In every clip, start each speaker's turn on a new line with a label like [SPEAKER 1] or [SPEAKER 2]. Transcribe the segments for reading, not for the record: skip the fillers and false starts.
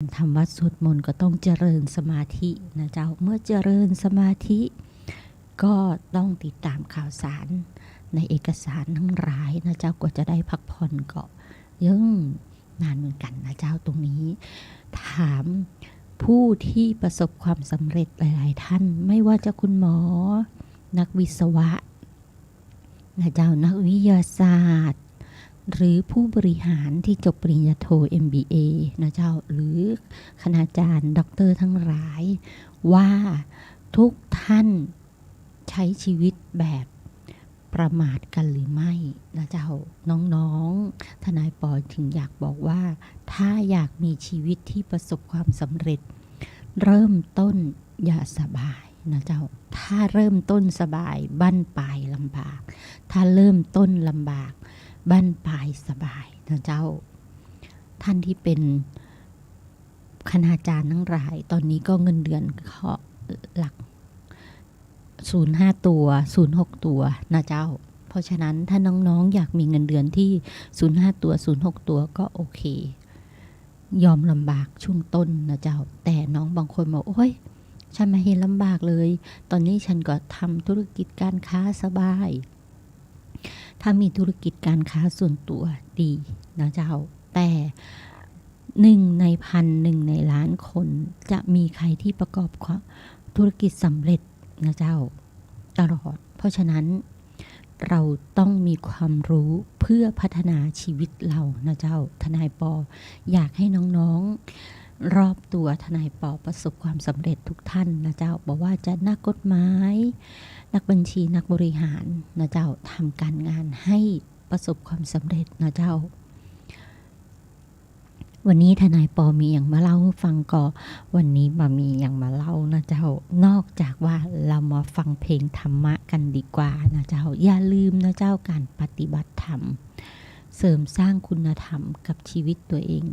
[SPEAKER 1] ทำวัดสวดมนต์ก็ต้องเจริญสมาธินะเจ้าเมื่อเจริญสมาธิก็ต้องติดตามข่าวสารในเอกสารทั้งหลายนะเจ้าก็จะได้พักผ่อนก็ยังนานเหมือนกันนะเจ้าตรงนี้ถามผู้ที่ประสบความสำเร็จหลายๆท่านไม่ว่าจะคุณหมอนักวิศวะนะเจ้านักวิทยาศาสตร์หรือผู้บริหารที่จบปริญญาโท MBA นะเจ้าหรือคณาจารย์ด็อกเตอร์ทั้งหลายว่าทุกท่านใช้ชีวิตแบบประมาทกันหรือไม่นะเจ้าน้องๆทนายปอถึงอยากบอกว่าถ้าอยากมีชีวิตที่ประสบความสำเร็จเริ่มต้นอย่าสบายนะเจ้าถ้าเริ่มต้นสบายบั้นปลายลำบากถ้าเริ่มต้นลำบากบั้นปลายสบายนะเจ้าท่านที่เป็นคณาจารย์ทั้งหลายตอนนี้ก็เงินเดือนเขาหลัก05ตัว06ตัวนะเจ้าเพราะฉะนั้นถ้าน้องๆอยากมีเงินเดือนที่05ตัว06ตัวก็โอเคยอมลำบากช่วงต้นนะเจ้าแต่น้องบางคนบอกโอ้ยฉันไม่เห็นลำบากเลยตอนนี้ฉันก็ทำธุรกิจการค้าสบายถ้ามีธุรกิจการค้าส่วนตัวดีนะเจ้าแต่1 ใน 1,000 1 ในล้านคนจะมีใครที่ประกอบธุรกิจสำเร็จนะเจ้าตลอดเพราะฉะนั้นเราต้องมีความรู้เพื่อพัฒนาชีวิตเรานะเจ้าทนายปออยากให้น้องๆรอบตัวทนายปอประสบความสำเร็จทุกท่านนะเจ้าบอกว่าจะนักกฎหมายนักบัญชีนักบริหารนะเจ้าทำการงานให้ประสบความสำเร็จนะเจ้าวันนี้ทนายปอมีอย่างมาเล่าให้ฟังก็วันนี้มามีอย่างมาเล่านะเจ้านอกจากว่าเรามาฟังเพลงธรรมะกันดีกว่านะเจ้าอย่าลืมนะเจ้าการปฏิบัติธรรมเสริมสร้างคุณธรรมกับชีวิตตัวเอง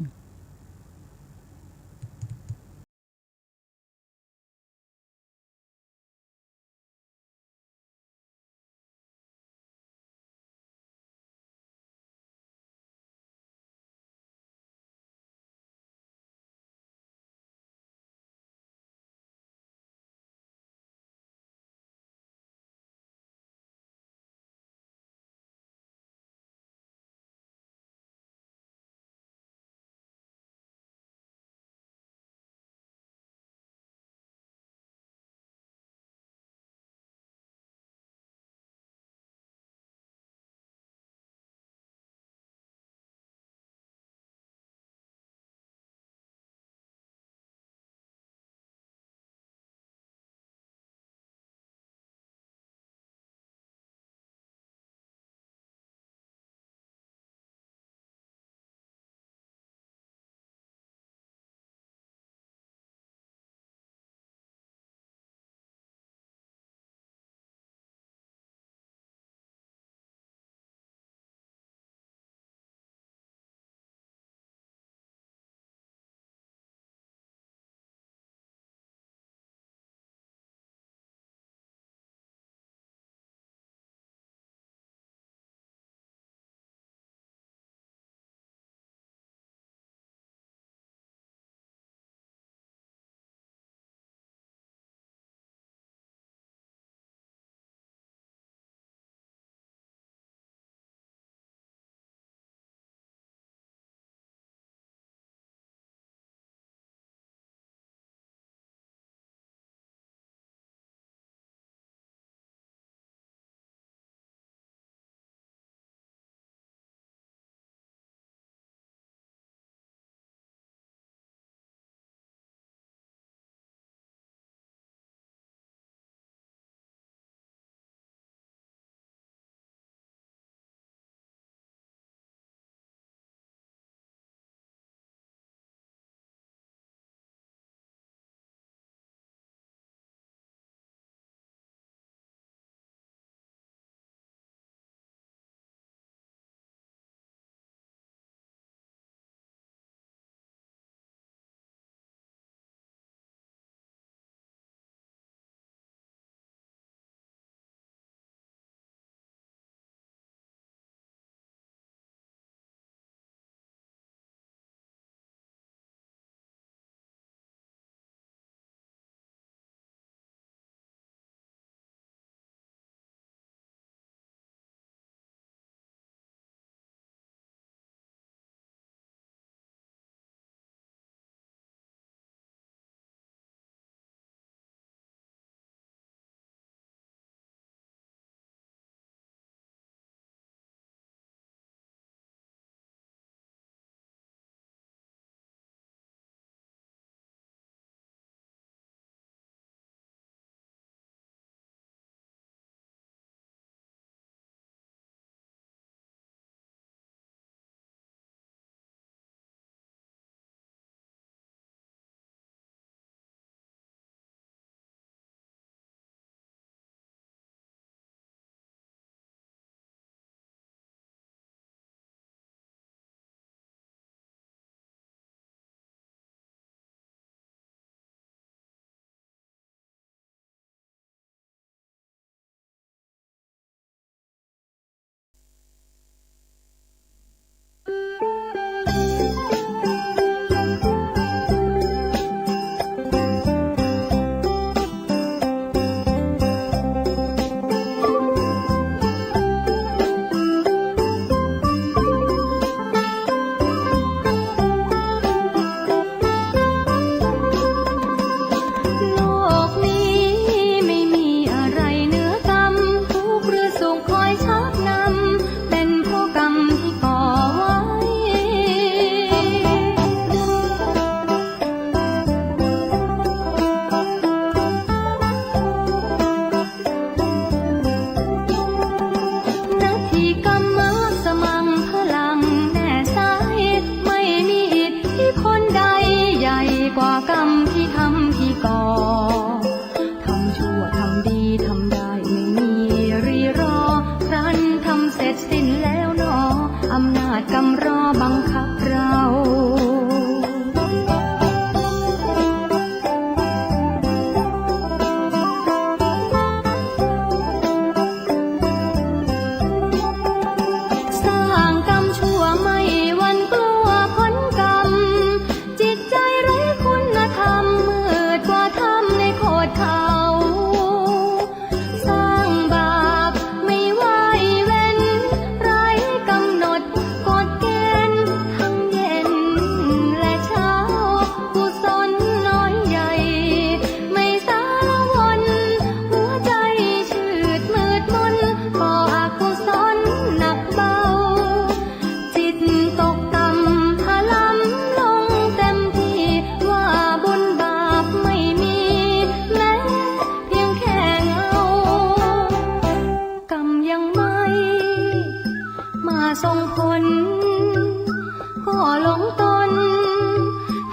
[SPEAKER 2] กว่ากรรมที่ทำที่ก่อทำชั่วทำดีทำได้ไม่มีรีรอครั้นทำเสร็จสิ้นแล้วหนออำนาจกำรอบังคับเราส่งผลก็หลงตน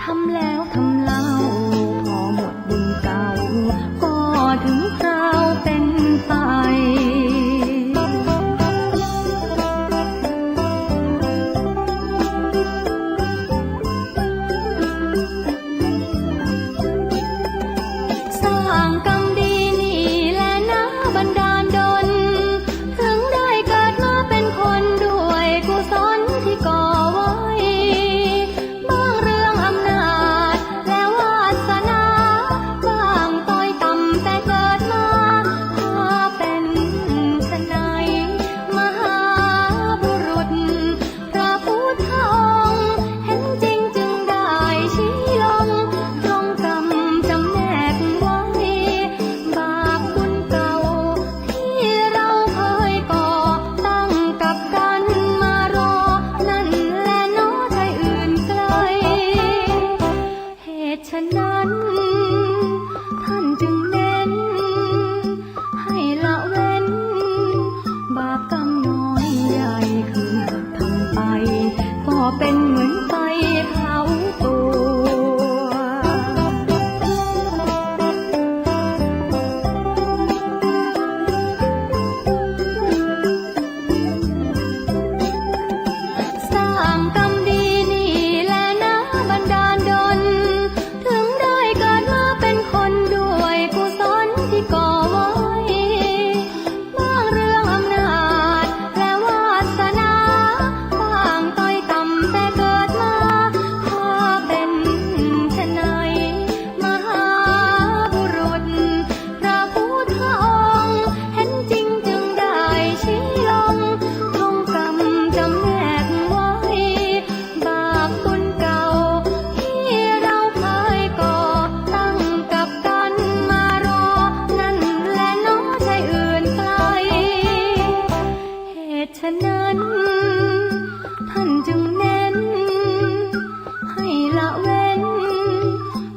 [SPEAKER 2] ทำแล้วทำเล่าพอหมดบุญเก่าก็ถึงคราวเป็นไปสร้างกรรมดีนี่แหละนะบันดาลดลถึงได้เกิดมาเป็นคนด้วยกุศลที่ก่อไว้บ้างเรื่องอำนาจและวาสนาบ้างต้อยต่ำแต่เกิดมาถ้าเป็นไฉนมหาบุรุษพระพุทธองค์เห็นจริงจึงได้ชี้ลงตรงกรรมจำแนกไว้บาปบุญเก่าที่เราเคยก่อตั้งกับกันมารอนั่นแหละเนาะใจอื่นไกลเหตุฉะนั้นท่านจึงเน้นให้ละเว้นบาปกรรมน้อยใหญ่คือหากทำไปก็เป็นเหมือนไฟเผาตัวสร้างกรรมดีนี่แหละนะบันดาลดลถึงได้เกิดมาเป็นคนด้วยกุศลที่ก่อไว้บ้างเรื่องอำนาจและวาสนาบ้างต้อยต่ำแต่เกิดมาถ้าเป็นไฉนมหาบุรุษพระพุทธองค์เห็นจริงจึงได้ชี้ลงตรงกรรมจำแนกไว้บาปบุญเก่าที่เราเคยก่อตั้งกับกันมารอนั่นแหละเนาะใจอื่นไกลเหตุฉะนั้นท่านจึงเน้นให้ละเว้น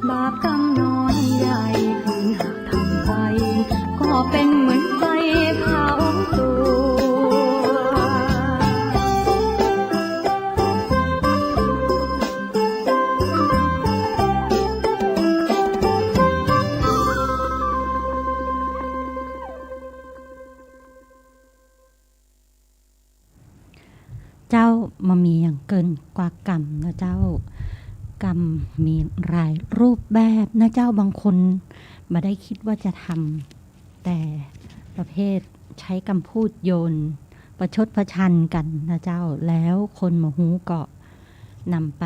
[SPEAKER 2] บาปกรรมน้อยใหญ่คือหากทำไปก็เป็นเหมือนไฟเผาตัว
[SPEAKER 1] เจ้ามามีอย่างเกินกว่ากรรมนะเจ้ากรรมมีหลายรูปแบบนะเจ้าบางคนมาได้คิดว่าจะทำแต่ประเภทใช้คำพูดโยนประชดประชันกันนะเจ้าแล้วคนมาหูก็นำไป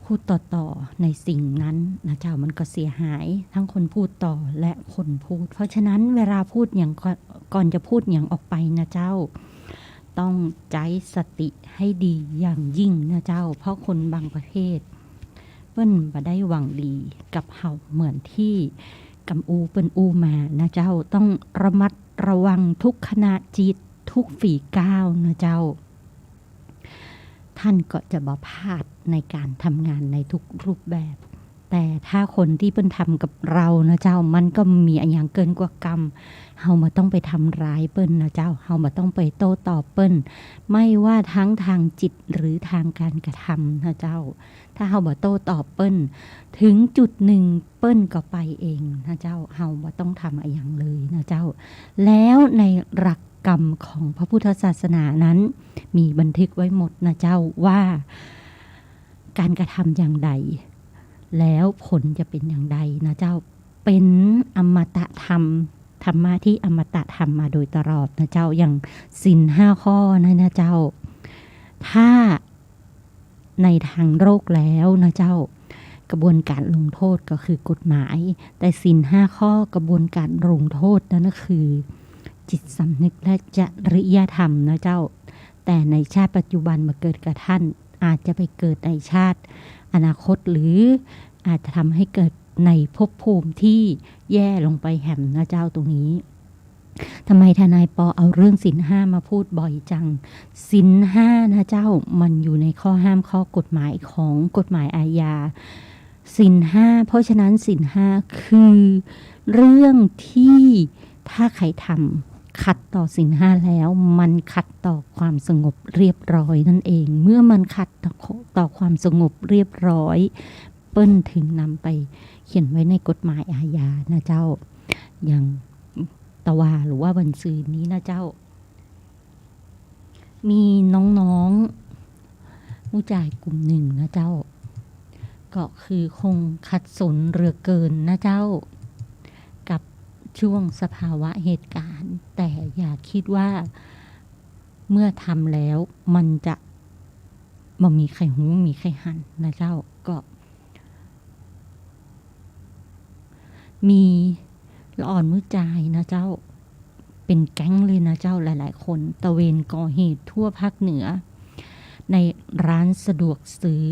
[SPEAKER 1] พูดต่อในสิ่งนั้นนะเจ้ามันก็เสียหายทั้งคนพูดต่อและคนพูดเพราะฉะนั้นเวลาพูดอย่างก่อนจะพูดอย่างออกไปนะเจ้าต้องใจสติให้ดีอย่างยิ่งนะเจ้าเพราะคนบางประเภทเปิ้นบ่ได้หวังดีกับเฮาเหมือนที่กำอูเปิ้นอูมานะเจ้าต้องระมัดระวังทุกขณะจิตทุกฝีก้าวนะเจ้าท่านก็จะบ่พลาดในการทำงานในทุกรูปแบบ แต่ถ้าคนที่เปิ้นทำกับเรานะเจ้ามันก็มีอันอย่างเกินกว่ากรรมเฮามาต้องไปทำร้ายเปิ้นนะเจ้าเฮามาต้องไปโต้ตอบเปิ้นไม่ว่าทั้งทางจิตหรือทางการกระทำนะเจ้าถ้าเฮาบ่โต้ตอบเปิ้นถึงจุดหนึ่งเปิ้นก็ไปเองนะเจ้าเฮาบ่ต้องทำอะไรอย่างเลยนะเจ้าแล้วในหลักกรรมของพระพุทธศาสนานั้นมีบันทึกไว้หมดนะเจ้าว่าการกระทำอย่างใดแล้วผลจะเป็นอย่างใดนะเจ้าเป็นอมตะธรรมธรรมะที่อมตะธรรมมาโดยตลอดนะเจ้าอย่างศีล5 ข้อนะเจ้าถ้าในทางโลกแล้วนะเจ้ากระบวนการลงโทษก็คือกฎหมายแต่ศีล5 ข้อกระบวนการลงโทษนั่นก็คือจิตสำนึกและจริยธรรมนะเจ้าแต่ในชาติปัจจุบันมาเกิดกับท่านอาจจะไปเกิดในชาติอนาคตหรืออาจจะทำให้เกิดในภพภูมิที่แย่ลงไปแหมนะเจ้าตรงนี้ทำไมทนายปอเอาเรื่องศีล5มาพูดบ่อยจังศีล5นะเจ้ามันอยู่ในข้อห้ามข้อกฎหมายของกฎหมายอาญาศีล5เพราะฉะนั้นศีล5คือเรื่องที่ถ้าใครทำขัดต่อศีล5แล้วมันขัดต่อความสงบเรียบร้อยนั่นเองเมื่อมันขัดต่อความสงบเรียบร้อยเปิ้นถึงนำไปเขียนไว้ในกฎหมายอาญานะเจ้าอย่างตะวาหรือว่าบันซือนี้นะเจ้ามีน้องๆผู้จ่ายกลุ่มหนึ่งนะเจ้าก็คือคงขัดสนเรือเกินนะเจ้ากับช่วงสภาวะเหตุการณ์แต่อย่าคิดว่าเมื่อทำแล้วมันจะบ่มีใครหูมีใครหันนะเจ้าก็มีละอ่อนมือจ่ายนะเจ้าเป็นแก๊งเลยนะเจ้าหลายๆคนตะเวนก่อเหตุทั่วภาคเหนือในร้านสะดวกซื้อ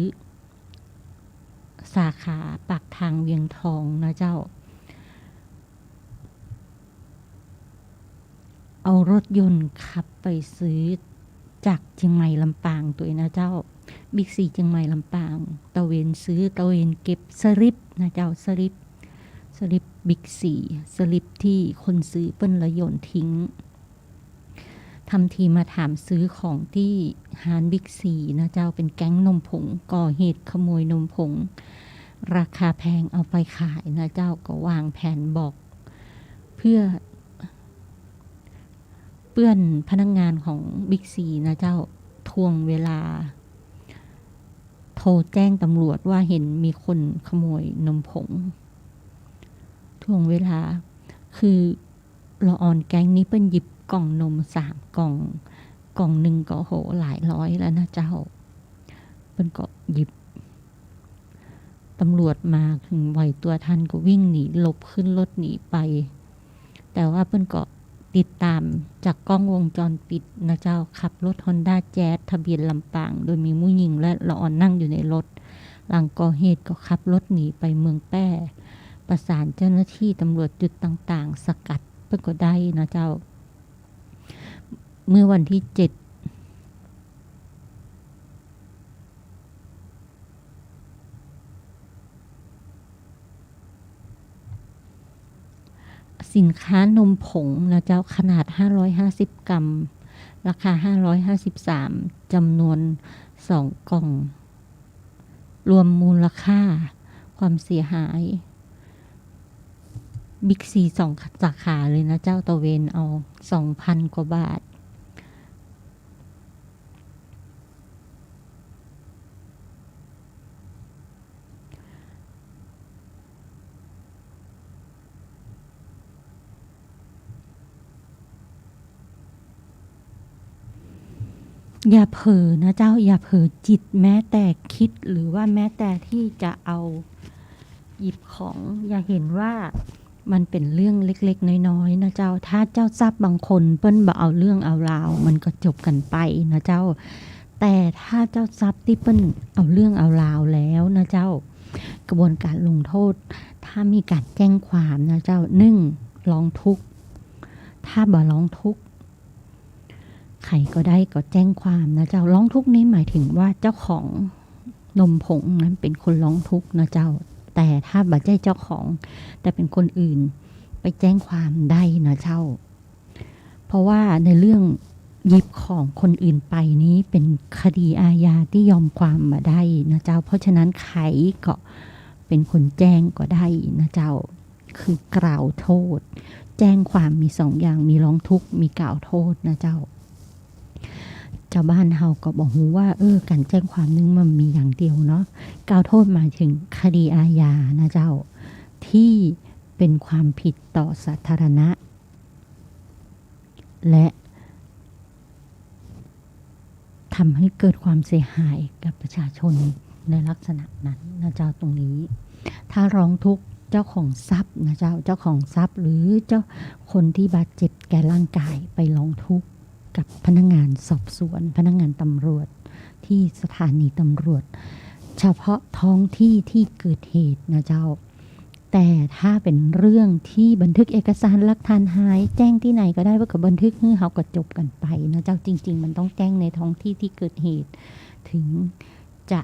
[SPEAKER 1] สาขาปากทางเวียงทองนะเจ้าเอารถยนต์ขับไปซื้อจากเชียงใหม่ลำปางตัวนะเจ้าบิ๊กซีเชียงใหม่ลำปางตะเวนซื้อตะเวนเก็บสลิปนะเจ้าสลิปบิ๊กซีสลิปที่คนซื้อเปิ้นละโยนทิ้งทำทีมาถามซื้อของที่ร้านบิ๊กซีนะเจ้าเป็นแก๊งนมผงก่อเหตุขโมยนมผงราคาแพงเอาไปขายนะเจ้าก็วางแผนบอกเพื่อนพนักงานของบิ๊กซีนะเจ้าทวงเวลาโทรแจ้งตำรวจว่าเห็นมีคนขโมยนมผงทวงเวลาคือละออนแก๊งนี้เปิ้นหยิบกล่องนม3 กล่องหนึ่งก็โหหลายร้อยแล้วนะเจ้าเปิ้นก็หยิบตำรวจมาถึงไหวตัวทันก็วิ่งหนีหลบขึ้นรถหนีไปแต่ว่าเปิ้นก็ติดตามจากกล้องวงจรปิดนะเจ้าขับรถ Honda Jazz ทะเบียนลำปางโดยมีผู้หญิงและละออนนั่งอยู่ในรถหลังก่อเหตุก็ขับรถหนีไปเมืองแป้ประสานเจ้าหน้าที่ตำรวจจุดต่างๆสกัดเปิ้นก็ได้นะเจ้าเมื่อวันที่7สินค้านมผงนะเจ้าขนาด550 กรัมราคา553จำนวน2 กล่องรวมมูลค่าความเสียหายบิ๊กซี2 สาขาเลยนะเจ้าตะเวนเอา 2,000 กว่าบาทอย่าเผลอนะเจ้าอย่าเผลอจิตแม้แต่คิดหรือว่าแม้แต่ที่จะเอาหยิบของอย่าเห็นว่ามันเป็นเรื่องเล็กๆน้อยๆนะเจ้าถ้าเจ้าทรัพย์บางคนเปิ้นบ่เอาเรื่องเอาราวมันก็จบกันไปนะเจ้าแต่ถ้าเจ้าทรัพย์ที่เปิ้นเอาเรื่องเอาราวแล้วนะเจ้ากระบวนการลงโทษถ้ามีการแจ้งความนะเจ้า1ร้องทุกข์ถ้าบ่ร้องทุกข์ใครก็ได้ก็แจ้งความนะเจ้าร้องทุกข์นี้หมายถึงว่าเจ้าของนมผงนั้นเป็นคนร้องทุกข์นะเจ้า แต่ถ้าบัดใจเจ้าของแต่เป็นคนอื่นไปแจ้งความได้นะเจ้าเพราะว่าในเรื่องหยิบของคนอื่นไปนี้เป็นคดีอาญาที่ยอมความมาได้นะเจ้าเพราะฉะนั้นใครก็เป็นคนแจ้งก็ได้นะเจ้าคือกล่าวโทษแจ้งความมีสองอย่างมีร้องทุกข์มีกล่าวโทษนะเจ้าชาวบ้านเฮาก็บอกว่าการแจ้งความนึงมันมีอย่างเดียวเนาะกล่าวโทษหมายถึงคดีอาญานะเจ้าที่เป็นความผิดต่อสาธารณะและทำให้เกิดความเสียหายกับประชาชนในลักษณะนั้นนะเจ้าตรงนี้ถ้าร้องทุกข์เจ้าของทรัพย์นะเจ้าของทรัพย์หรือเจ้าคนที่บาดเจ็บแก่ร่างกายไปร้องทุกข์กับพนักงานสอบสวนพนักงานตำรวจที่สถานีตำรวจเฉพาะท้องที่ที่เกิดเหตุนะเจ้าแต่ถ้าเป็นเรื่องที่บันทึกเอกสารหลักฐานหายแจ้งที่ไหนก็ได้ว่ากับบันทึกเฮาก็จบกันไปนะเจ้าจริงๆมันต้องแจ้งในท้องที่ที่เกิดเหตุถึงจะ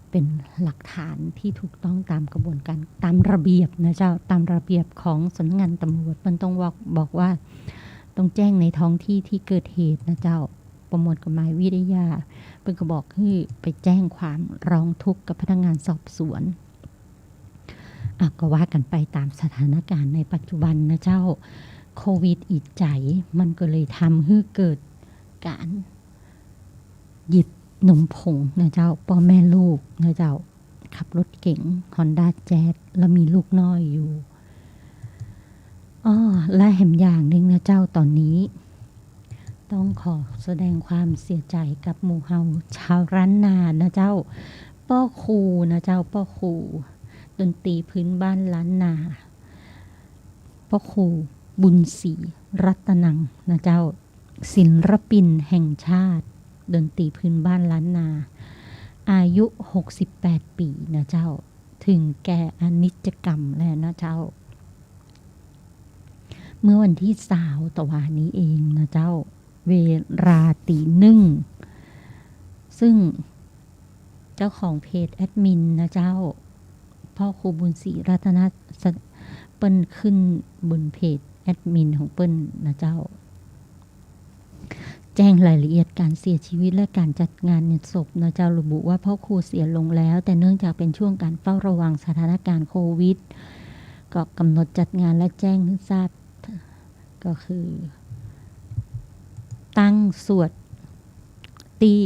[SPEAKER 1] เป็นหลักฐานที่ถูกต้องตามกระบวนการตามระเบียบนะเจ้าตามระเบียบของสำนักงานตำรวจมันต้องบอกว่าต้องแจ้งในท้องที่ที่เกิดเหตุนะเจ้าประมวลกฎหมายวิทยาเป็นก็บอกให้ไปแจ้งความร้องทุกข์กับพนักงานสอบสวนก็ว่ากันไปตามสถานการณ์ในปัจจุบันนะเจ้าโควิดอีกใจมันก็เลยทำให้เกิดการหยิบนมผงนะเจ้าพ่อแม่ลูกนะเจ้าขับรถเก๋ง Honda Jazz แล้วมีลูกน้อยอยู่และแหมอย่างหนึ่งนะเจ้าตอนนี้ต้องขอแสดงความเสียใจกับหมู่เฮาชาวร้านนานะเจ้าป้อครูนะเจ้าป้อครูดนตรีพื้นบ้านล้านนาพ่อครูบุญศรีรัตนังนะเจ้าศิลปินแห่งชาติดนตรีพื้นบ้านล้านนาอายุ68ปีนะเจ้าถึงแก่อนิจกรรมแล้วนะเจ้าเมื่อวันที่20ตะวันนี้เองนะเจ้าเวลาตีหนึ่งซึ่งเจ้าของเพจแอดมินนะเจ้าพ่อครูบุญศรีรัตนเปิ้นขึ้นบนเพจแอดมินของเปิ้นนะเจ้าแจ้งรายละเอียดการเสียชีวิตและการจัดงานศพนะเจ้าระบุว่าพ่อครูเสียลงแล้วแต่เนื่องจากเป็นช่วงการเฝ้าระวังสถานการณ์โควิดก็กำหนดจัดงานและแจ้งให้ทราบก็คือตั้งสวดที่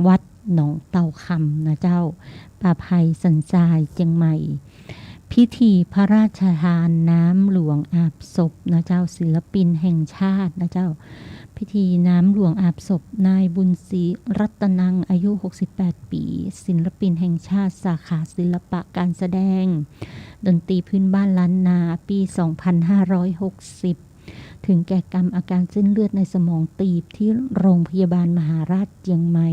[SPEAKER 1] วัดหนองเต่าคำนะเจ้าป่าไผ่สันทรายเชียงใหม่พิธีพระราชทานน้ำหลวงอาบศพนะเจ้าศิลปินแห่งชาตินะเจ้าพิธีน้ำหลวงอาบศพนายบุญศรีรัตนังอายุ68ปีศิลปินแห่งชาติสาขาศิลปะการแสดงดนตรีพื้นบ้านล้านนาปี2560ถึงแก่กรรมอาการเส้นเลือดในสมองตีบที่โรงพยาบาลมหาราชเชียงใหม่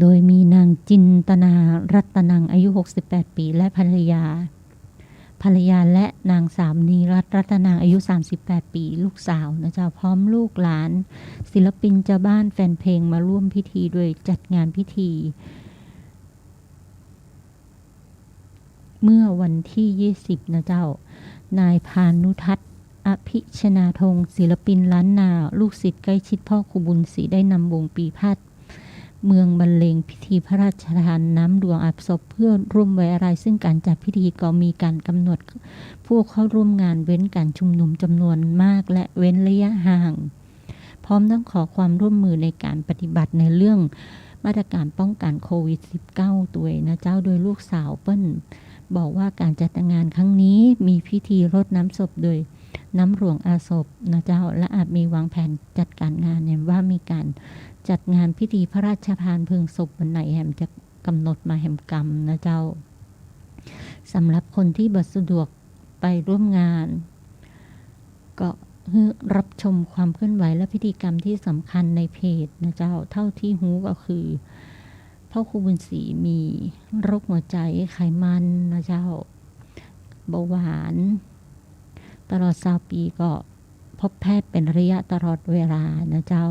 [SPEAKER 1] โดยมีนางจินตนารัตนังอายุ68ปีและภรรยาและนางสามนีรัตนังอายุ38ปีลูกสาวนะเจ้าพร้อมลูกหลานศิลปินเจ้าบ้านแฟนเพลงมาร่วมพิธีโดยจัดงานพิธีเมื่อวันที่20นะเจ้านายพานุทัศน์อภิชนาธงศิลปินล้านนาลูกศิษย์ใกล้ชิดพ่อครูบุญศรีได้นำวงปีพาดเมืองบรรเลงพิธีพระราชทานน้ำหลวงอาบศพเพื่อร่วมไว้อะไรซึ่งการจัดพิธีก็มีการกำหนดผู้เข้าร่วมงานเว้นการชุมนุมจำนวนมากและเว้นระยะห่างพร้อมทั้งขอความร่วมมือในการปฏิบัติในเรื่องมาตรการป้องกันโควิด -19 ตัวนะเจ้าโดยลูกสาวเปิ้ลบอกว่าการจัดงานครั้งนี้มีพิธีรดน้ำศพโดยน้ำหลวงอาบศพนะเจ้าและอาจมีวางแผนจัดการงานเนี่ยว่ามีการจัดงานพิธีพระราชทานเพลิงศพวันไหนแหมจะกำหนดมาแหมกรรมนะเจ้าสำหรับคนที่บัดสะดวกไปร่วมงานก็รับชมความเคลื่อนไหวและพิธีกรรมที่สำคัญในเพจนะเจ้าเท่าที่หูก็คือพ่อครูบุญศรีมีโรคหัวใจไขมันนะเจ้าเบาหวานตลอด20 ปีก็พบแพทย์เป็นระยะตลอดเวลานะเจ้า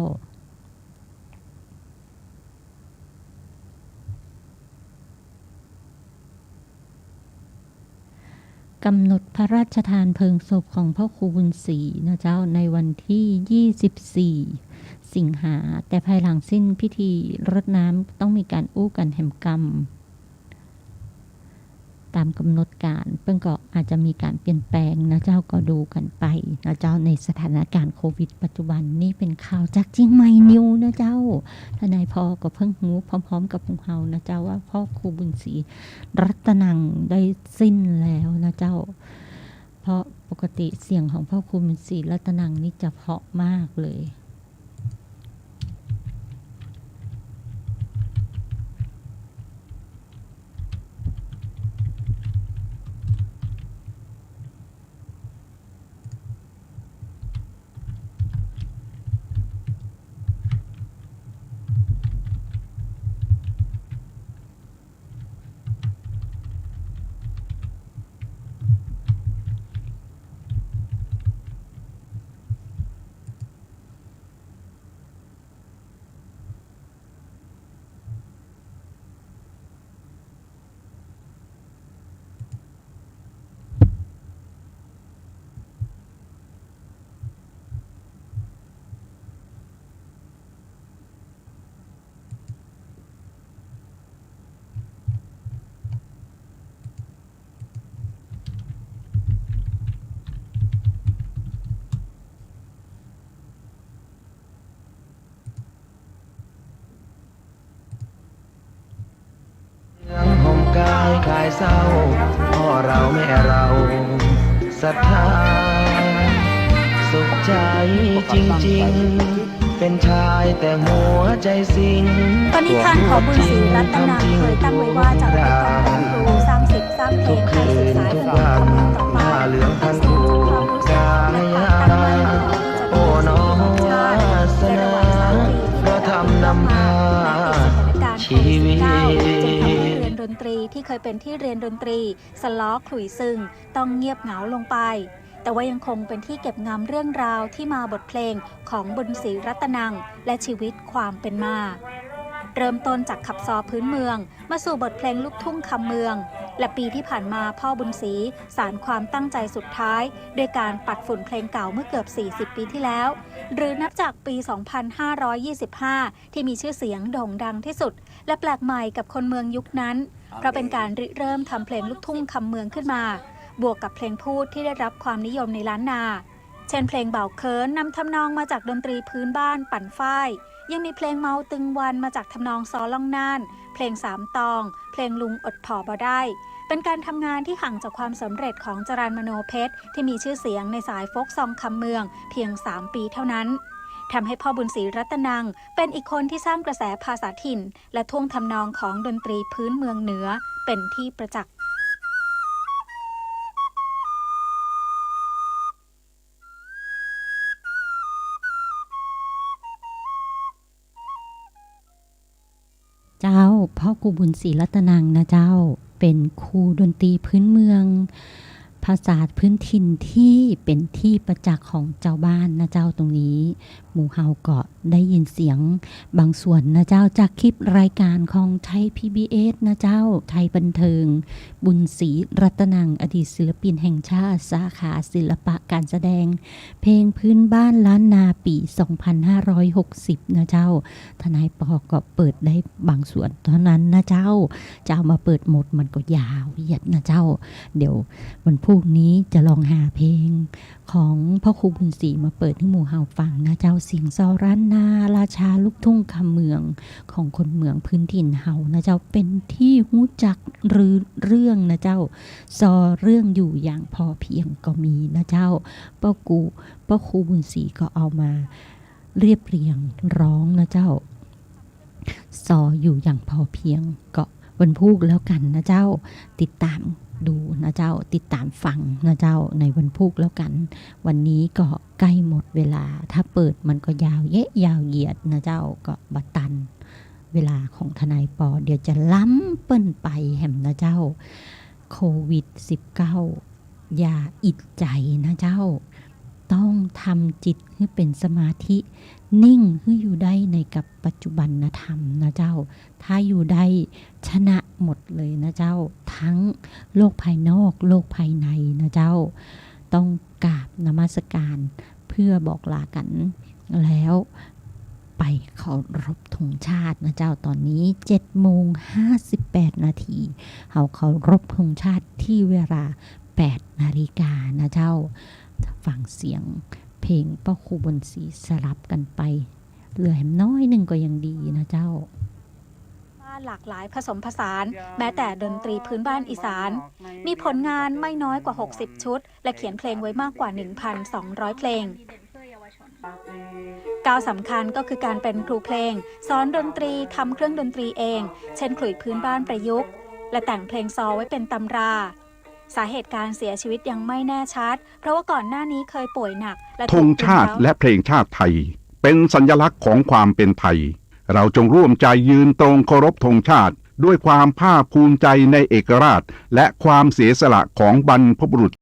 [SPEAKER 1] กำหนดพระราชทานเพลิงศพของพ่อครูบุญศรีนะเจ้าในวันที่24 สิงหาแต่ภายหลังสิ้นพิธีรดน้ำต้องมีการอู้กันแห่มกรรมตามกำหนดการเพิ่งก็อาจจะมีการเปลี่ยนแปลงนะเจ้าก็ดูกันไปนะเจ้าในสถานการณ์โควิดปัจจุบันนี่เป็นข่าวจากเชียงใหม่นิวนะเจ้าทนายพอก็เพิ่งรู้พร้อมๆกับพวกเรานะเจ้าว่าพ่อครูบุญศรีรัตนังได้สิ้นแล้วนะเจ้าเพราะปกติเสียงของพ่อครูบุญศรีรัตนังนี่จะเพราะมากเลย
[SPEAKER 3] ห่มกายคลายเศร้าพ่อเราแม่เราศรัทธาสุขใจจริงๆเป็นชายแต่หัวใจสิง
[SPEAKER 4] ปณิธานของบุญศรีรัตนังเคยตั้งไว้ว่าจะเป็นการเป็นครูสร้างศิลป์สร้างเพลงให้ศึกษาถึงความเมืองต่อไป
[SPEAKER 3] ผ้าเหลืองพันผูกกายาโอ้น้องวาสนาเพราะทำนำพาชีวิต
[SPEAKER 4] จึงทำให้เรียนดนตรีที่เคยเป็นที่เรียนดนตรีสล้อขลุ่ยซึงต้องเงียบเหงาลงไป แต่ว่ายังคงเป็นที่เก็บงำเรื่องราวที่มาบทเพลงของบุญศรีรัตนังและชีวิตความเป็นมาเริ่มต้นจากขับซอพื้นเมืองมาสู่บทเพลงลูกทุ่งคำเมืองและปีที่ผ่านมาพ่อบุญศรีสานความตั้งใจสุดท้ายด้วยการปัดฝุ่นเพลงเก่าเมื่อเกือบ40 ปีที่แล้วหรือนับจากปี 2525 ที่มีชื่อเสียงโด่งดังที่สุดและแปลกใหม่กับคนเมืองยุคนั้นเพราะเป็นการริเริ่มทำเพลงลูกทุ่งคำเมืองขึ้นมาบวกกับเพลงพูดที่ได้รับความนิยมในล้านนาเช่นเพลงเบาเคินนำทำนองมาจากดนตรีพื้นบ้านปั่นฝ้ายยังมีเพลงเมาตึงวันมาจากทำนองซอล่องน่านเพลงสามตองเพลงลุงอดผอบ่ได้เป็นการทำงานที่ห่างจากความสำเร็จของจรัญมโนเพชรที่มีชื่อเสียงในสายโฟกซองคำเมืองเพียง3 ปีเท่านั้นทำให้พ่อบุญศรีรัตนังเป็นอีกคนที่สร้างกระแสภาษาถิ่นและท่วงทำนองของดนตรีพื้นเมืองเหนือเป็นที่ประจักษ์
[SPEAKER 1] เจ้าพ่อครูบุญศรีรัตนังนะเจ้าเป็นครูดนตรีพื้นเมืองภาษาพื้นถิ่นที่เป็นที่ประจักษ์ของเจ้าบ้านนะเจ้าตรงนี้หมู่เฮาก็ได้ยินเสียงบางส่วนนะเจ้าจากคลิปรายการของไทย PBS นะเจ้าไทยบันเทิงบุญศรีรัตนังอดีตศิลปินแห่งชาติสาขาศิลปะการแสดงเพลงพื้นบ้านล้านนาปี 2560 นะเจ้าทนายปอก็เปิดได้บางส่วนเท่านั้นนะเจ้าจะเอามาเปิดหมดมันก็ยาวเหยียดนะเจ้าเดี๋ยววันพรุ่งนี้จะลองหาเพลงของพ่อครูบุญศรีมาเปิดให้หมู่เฮาฟังนะเจ้าเสียงซอร้านนาราชาลูกทุ่งคำเมืองของคนเมืองพื้นถิ่นเฮานะเจ้าเป็นที่หู้จักหรือเรื่องนะเจ้าซอเรื่องอยู่อย่างพอเพียงก็มีนะเจ้าพ่อครูบุญศรีก็เอามาเรียบเรียงร้องนะเจ้าซออยู่อย่างพอเพียงก็วันพุธแล้วกันนะเจ้าติดตามดูนะเจ้าติดตามฟังนะเจ้าในวันพุธแล้วกันวันนี้ก็ใกล้หมดเวลาถ้าเปิดมันก็ยาวเยะยาวเหยียดนะเจ้าก็บัดตันเวลาของทนายปอเดี๋ยวจะล้ำเปิ้นไปแหมนะเจ้าโควิด -19 อย่าอิดใจนะเจ้าต้องทำจิตให้เป็นสมาธินิ่งให้อยู่ได้ในกับปัจจุบันธรรมนะเจ้าถ้าอยู่ได้ชนะหมดเลยนะเจ้าท ทั้งโลกภายนอกโลกภายในนะเจ้าต้องกราบนมัสการเพื่อบอกลากันแล้วไปเคารพธงชาตินะเจ้าตอนนี้7:58 นาทีเขาเคารพธงชาติที่เวลา8 นาฬิกานะเจ้าฟังเสียงเพลงป้าครูบนศรีสลับกันไปเหลือแหมน้อยหนึ่งก็ยังดีนะเจ้า
[SPEAKER 4] หลากหลายผสมผสานแม้แต่ดนตรีพื้นบ้านอีสานมีผลงานไม่น้อยกว่า60ชุดและเขียนเพลงไว้มากกว่า 1,200 เพลงก้าวสำคัญก็คือการเป็นครูเพลงสอนดนตรีทำเครื่องดนตรีเองเช่นขลุ่ยพื้นบ้านประยุกต์และแต่งเพลงซอไว้เป็นตำราสาเหตุการเสียชีวิตยังไม่แน่ชัดเพราะว่าก่อนหน้านี้เคยป่วยหนักและ
[SPEAKER 5] ธงชาติและเพลงชาติไทยเป็นสัญลักษณ์ของความเป็นไทยเราจงร่วมใจยืนตรงเคารพธงชาติด้วยความภาคภูมิใจในเอกราชและความเสียสละของบรรพบุรุษ